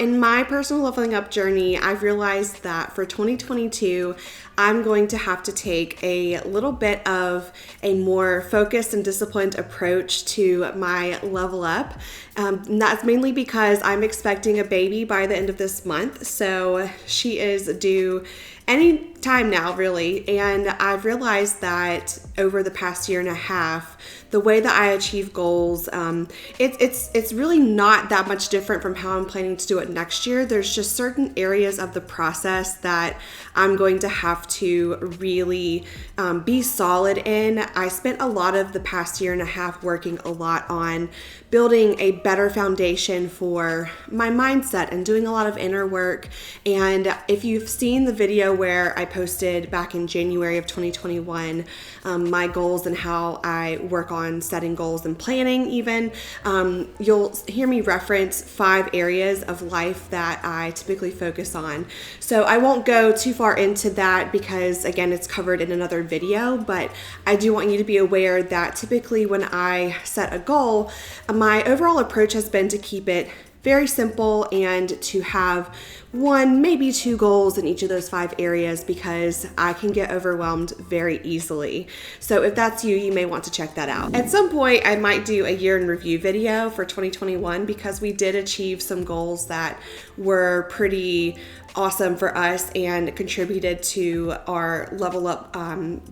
In my personal leveling up journey, I've realized that for 2022, I'm going to have to take a little bit of a more focused and disciplined approach to my level up. And that's mainly because I'm expecting a baby by the end of this month. So she is due any time now, really. And I've realized that over the past year and a half, the way that I achieve goals, it's really not that much different from how I'm planning to do it next year. There's just certain areas of the process that I'm going to have to really be solid in. I spent a lot of the past year and a half working a lot on building a better foundation for my mindset and doing a lot of inner work. And if you've seen the video where I posted back in January of 2021, my goals and how I work on setting goals and planning even, you'll hear me reference 5 areas of life that I typically focus on. So I won't go too far into that because, again, it's covered in another video, but I do want you to be aware that typically when I set a goal, my overall approach has been to keep it very simple and to have 1, maybe 2 goals in each of those 5 areas because I can get overwhelmed very easily. So if that's you, you may want to check that out. At some point, I might do a year in review video for 2021 because we did achieve some goals that were pretty awesome for us and contributed to our level up,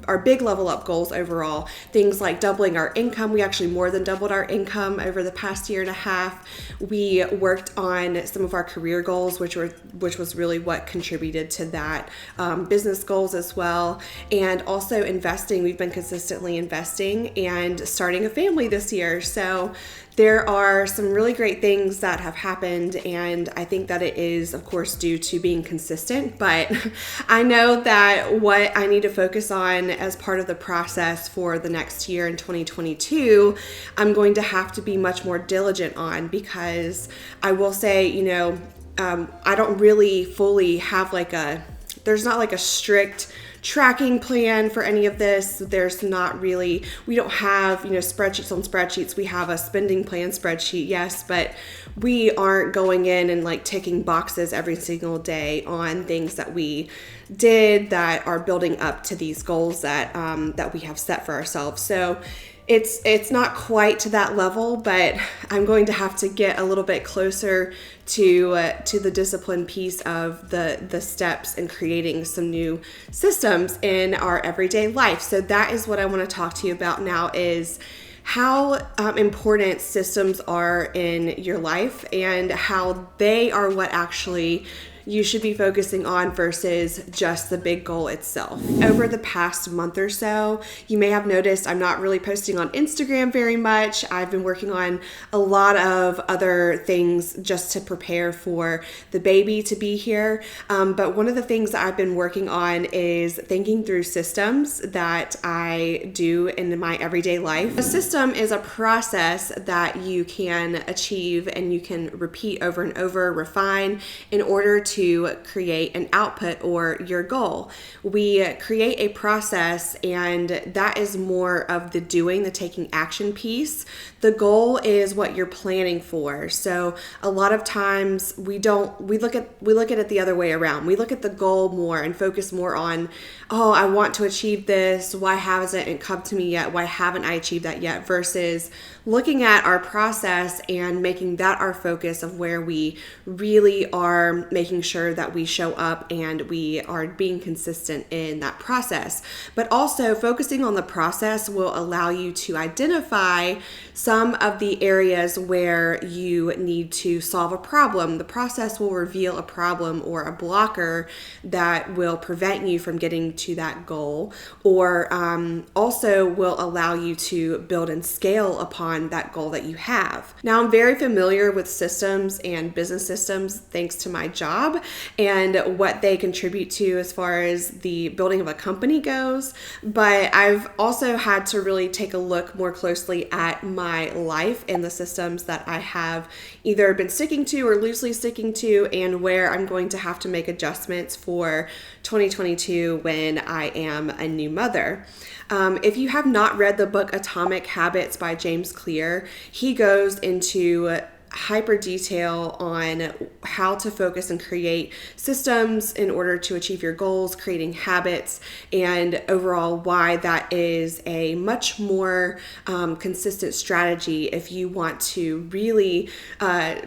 our big level up goals overall. Things like doubling our income. We actually more than doubled our income over the past year and a half. We worked on some of our career goals, which was really what contributed to that. Business goals as well. And also investing. We've been consistently investing and starting a family this year. So there are some really great things that have happened, and I think that it is, of course, due to being consistent, but I know that what I need to focus on as part of the process for the next year in 2022, I'm going to have to be much more diligent on because I will say, I don't really fully have there's not like a strict tracking plan for any of this. There's not really, we don't have, spreadsheets on spreadsheets. We have a spending plan spreadsheet, yes, but we aren't going in and ticking boxes every single day on things that we did that are building up to these goals that we have set for ourselves. So it's not quite to that level, but I'm going to have to get a little bit closer to the discipline piece of the steps in creating some new systems in our everyday life. So that is what I want to talk to you about now is how important systems are in your life and how they are what actually you should be focusing on versus just the big goal itself. Over the past month or so, you may have noticed I'm not really posting on Instagram very much. I've been working on a lot of other things just to prepare for the baby to be here. But one of the things that I've been working on is thinking through systems that I do in my everyday life. A system is a process that you can achieve and you can repeat over and over, refine in order to create an output or your goal. We create a process, and that is more of the doing, the taking action piece. The goal is what you're planning for. So a lot of times we look at it the other way around. We look at the goal more and focus more on, oh, I want to achieve this. Why hasn't it come to me yet? Why haven't I achieved that yet? Versus looking at our process and making that our focus of where we really are making sure that we show up and we are being consistent in that process. But also focusing on the process will allow you to identify some of the areas where you need to solve a problem. The process will reveal a problem or a blocker that will prevent you from getting to that goal, or also will allow you to build and scale upon that goal that you have. Now, I'm very familiar with systems and business systems thanks to my job and what they contribute to as far as the building of a company goes, but I've also had to really take a look more closely at my life and the systems that I have either been sticking to or loosely sticking to, and where I'm going to have to make adjustments for 2022 when I am a new mother. If you have not read the book Atomic Habits by James Clear, he goes into hyper detail on how to focus and create systems in order to achieve your goals, creating habits, and overall why that is a much more consistent strategy if you want to really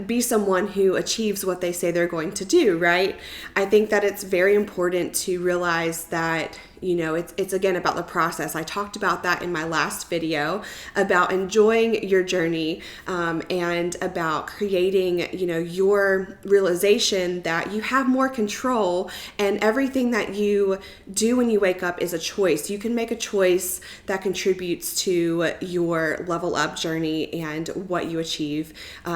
be someone who achieves what they say they're going to do, right? I think that it's very important to realize that it's again about the process. I talked about that in my last video about enjoying your journey and about creating, your realization that you have more control, and everything that you do when you wake up is a choice. You can make a choice that contributes to your level up journey and what you achieve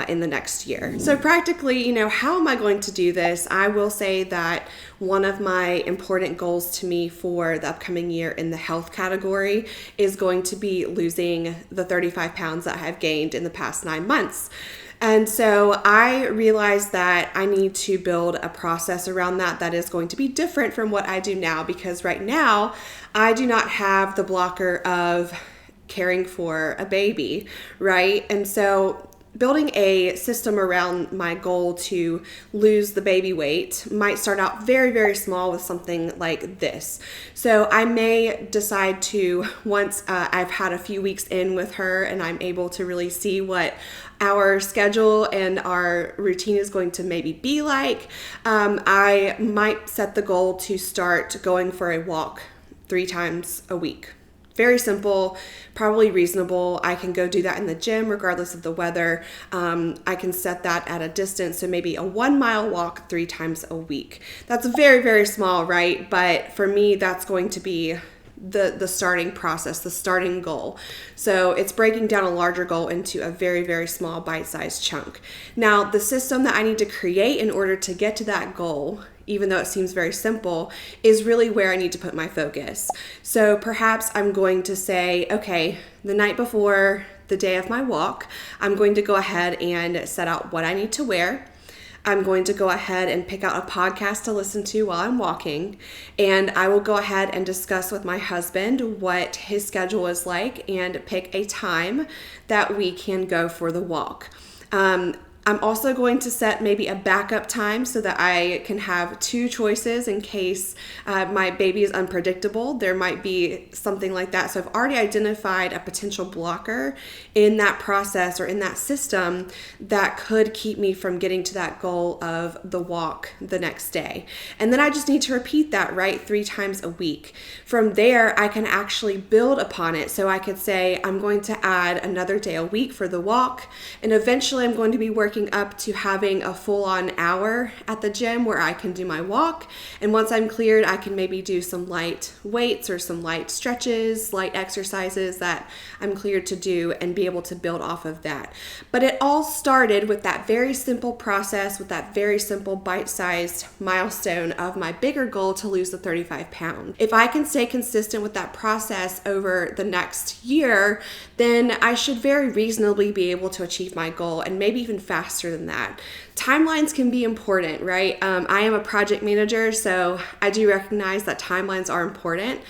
in the next year. So practically, how am I going to do this? I will say that one of my important goals to me for the upcoming year in the health category is going to be losing the 35 pounds that I have gained in the past 9 months. And so I realized that I need to build a process around that is going to be different from what I do now, because right now I do not have the blocker of caring for a baby, right? And so building a system around my goal to lose the baby weight might start out very, very small with something like this. So I may decide to, once I've had a few weeks in with her and I'm able to really see what our schedule and our routine is going to maybe be like, I might set the goal to start going for a walk 3 times a week. Very simple, probably reasonable. I can go do that in the gym regardless of the weather. I can set that at a distance, so maybe a 1-mile walk 3 times a week. That's very, very small, right? But for me, that's going to be the starting process, the starting goal. So it's breaking down a larger goal into a very, very small bite-sized chunk. Now, the system that I need to create in order to get to that goal, even though it seems very simple, is really where I need to put my focus. So perhaps I'm going to say, okay, the night before the day of my walk, I'm going to go ahead and set out what I need to wear. I'm going to go ahead and pick out a podcast to listen to while I'm walking, and I will go ahead and discuss with my husband what his schedule is like and pick a time that we can go for the walk. I'm also going to set maybe a backup time so that I can have 2 choices in case my baby is unpredictable. There might be something like that. So I've already identified a potential blocker in that process or in that system that could keep me from getting to that goal of the walk the next day. And then I just need to repeat that, right, 3 times a week. From there, I can actually build upon it. So I could say I'm going to add another day a week for the walk, and eventually I'm going to be working up to having a full-on hour at the gym where I can do my walk. And once I'm cleared, I can maybe do some light weights or some light stretches, light exercises that I'm cleared to do, and be able to build off of that. But it all started with that very simple process, with that very simple bite-sized milestone of my bigger goal to lose the 35 pounds. If I can stay consistent with that process over the next year, then I should very reasonably be able to achieve my goal, and maybe even faster than that. Timelines can be important, right? I am a project manager, so I do recognize that timelines are important,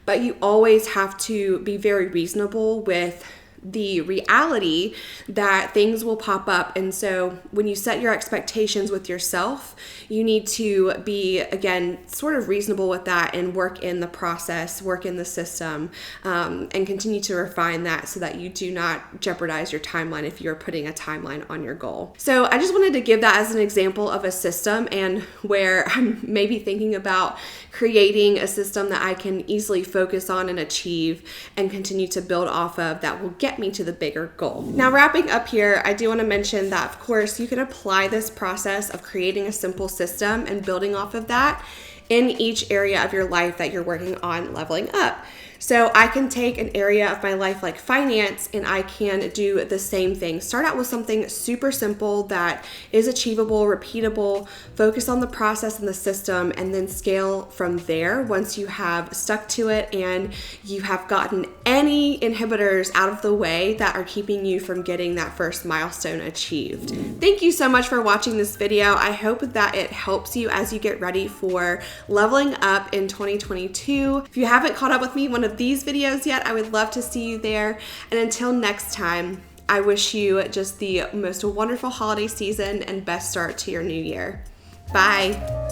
but you always have to be very reasonable with the reality that things will pop up. And so when you set your expectations with yourself, you need to be, again, sort of reasonable with that and work in the process, work in the system, and continue to refine that so that you do not jeopardize your timeline if you're putting a timeline on your goal. So I just wanted to give that as an example of a system, and where I'm maybe thinking about creating a system that I can easily focus on and achieve and continue to build off of that will get me to the bigger goal. Now, wrapping up here, I do want to mention that, of course, you can apply this process of creating a simple system and building off of that in each area of your life that you're working on leveling up. So I can take an area of my life like finance, and I can do the same thing. Start out with something super simple that is achievable, repeatable, focus on the process and the system, and then scale from there once you have stuck to it and you have gotten any inhibitors out of the way that are keeping you from getting that first milestone achieved. Thank you so much for watching this video. I hope that it helps you as you get ready for leveling up in 2022. If you haven't caught up with me one of these videos yet, I would love to see you there. And until next time, I wish you just the most wonderful holiday season and best start to your new year. Bye.